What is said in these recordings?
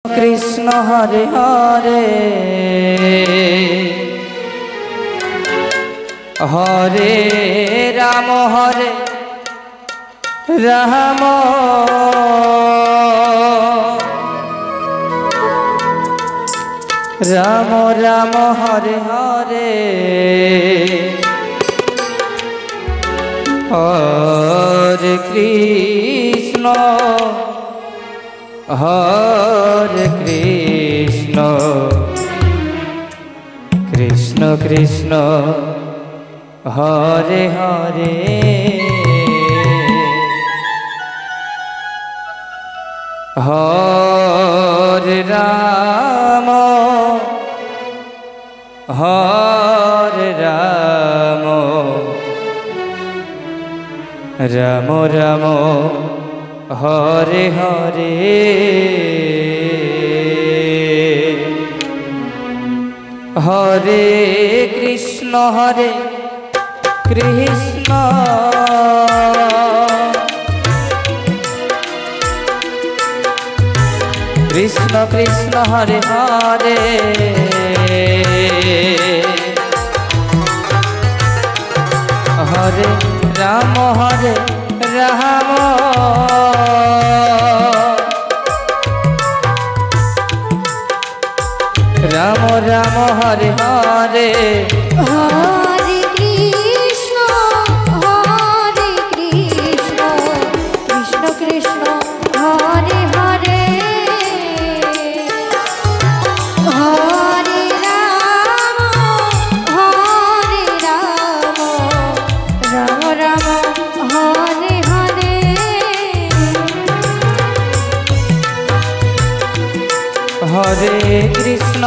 कृष्ण हरे हरे हरे राम राम राम राम हरे हरे हरे कृष्ण हरे कृष्ण कृष्ण कृष्ण हरे हरे हरे राम राम राम हरे हरे हरे कृष्ण कृष्ण कृष्ण हरे हरे हरे राम राम राम हरे हरे हरे कृष्ण कृष्ण कृष्ण हरे हरे हरे राम राम राम हरे हरे हरे कृष्ण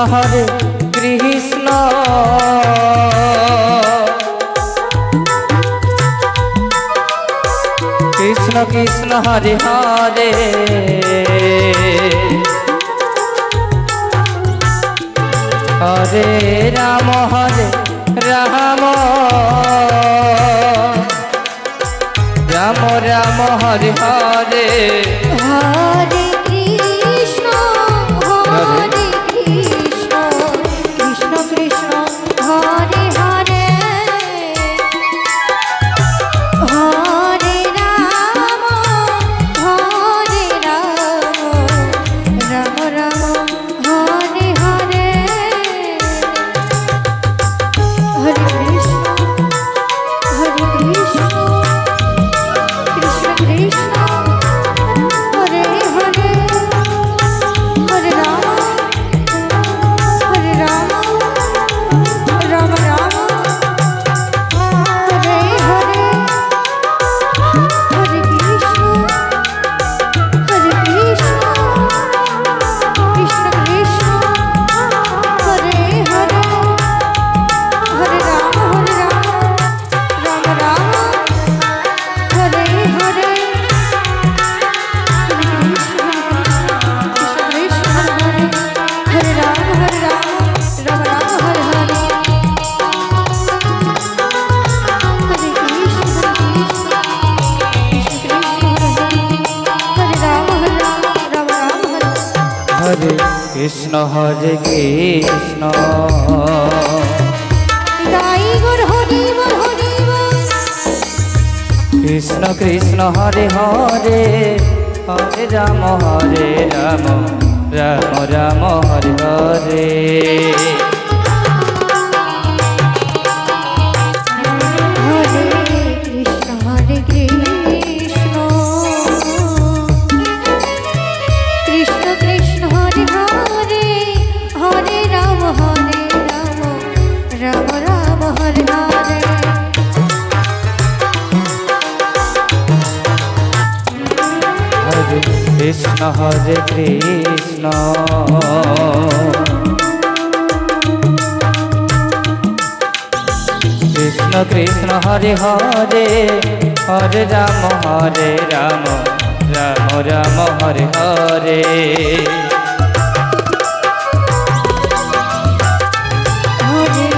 कृष्ण कृष्ण कृष्ण हरे हरे हरे राम राम राम हरे हरे हरे कृष्ण कृष्ण कृष्ण हरे हरे हरे राम राम हरे हरे हरे कृष्ण कृष्ण कृष्ण हरे हरे हरे राम राम हरे हरे हरे कृष्ण कृष्ण कृष्ण हरे हरे हरे राम राम हरे हरे हरे राम राम हरे हरे हरे कृष्ण हरे राम हरे हरे कृष्ण दाई गुर हरि बोल कृष्ण कृष्ण हरे हरे हरे राम राम राम हरे हरे हरे कृष्ण कृष्ण कृष्ण हरे हरे हरे राम राम हरे हरे हरे कृष्ण कृष्ण कृष्ण हरे हरे हरे राम राम हरे हरे हरे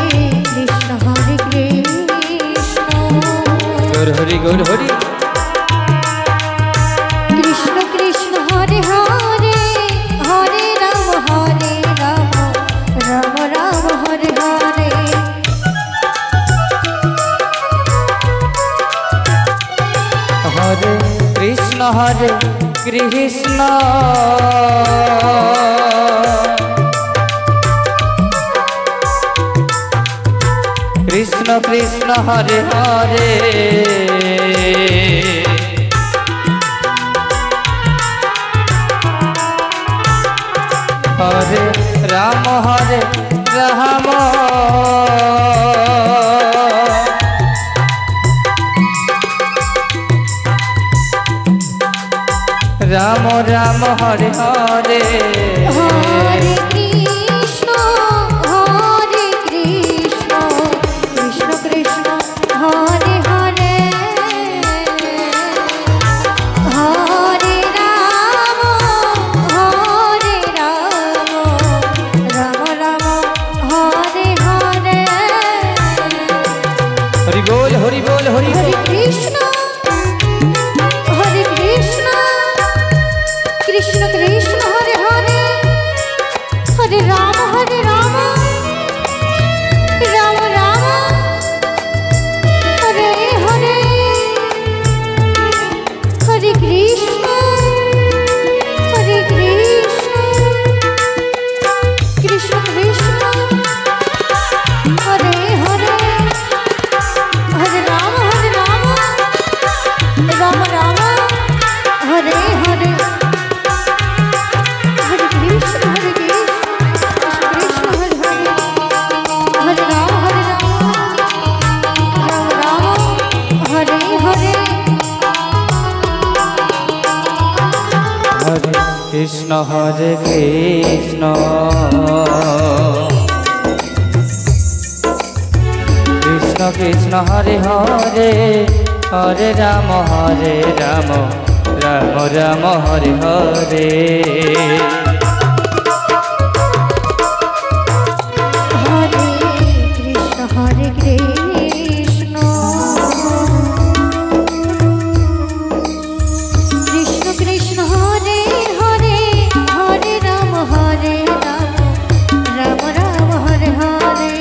कृष्ण गौर हरि कृष्ण कृष्ण हरे हरे हरे राम हरे कृष्ण कृष्ण कृष्ण हरे हरे हरे राम राम राम हरे हरे हरे कृष्ण कृष्ण कृष्ण हरे हरे हरे राम राम राम हरे हरे हरि बोल हरि बोल हरि हरे बोल कृष्ण कृष्ण कृष्ण हरे हरे हरे राम राम राम हरे हरे हरे कृष्ण कृष्ण कृष्ण हरे हरे हरे राम राम हरे हरे कृष्ण हरे कृष्ण कृष्ण कृष्ण हरे हरे हरे राम राम राम हरे हरे हरे कृष्ण कृष्ण कृष्ण हरे हरे हरे राम राम हरे हरे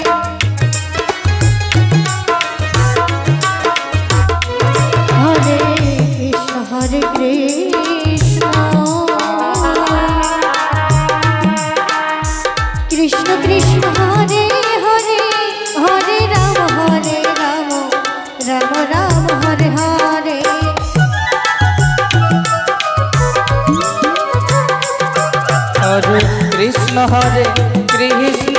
हरे कृष्ण कृष्ण कृष्ण हरे हरे हरे राम राम हरे हरे हरे कृष्ण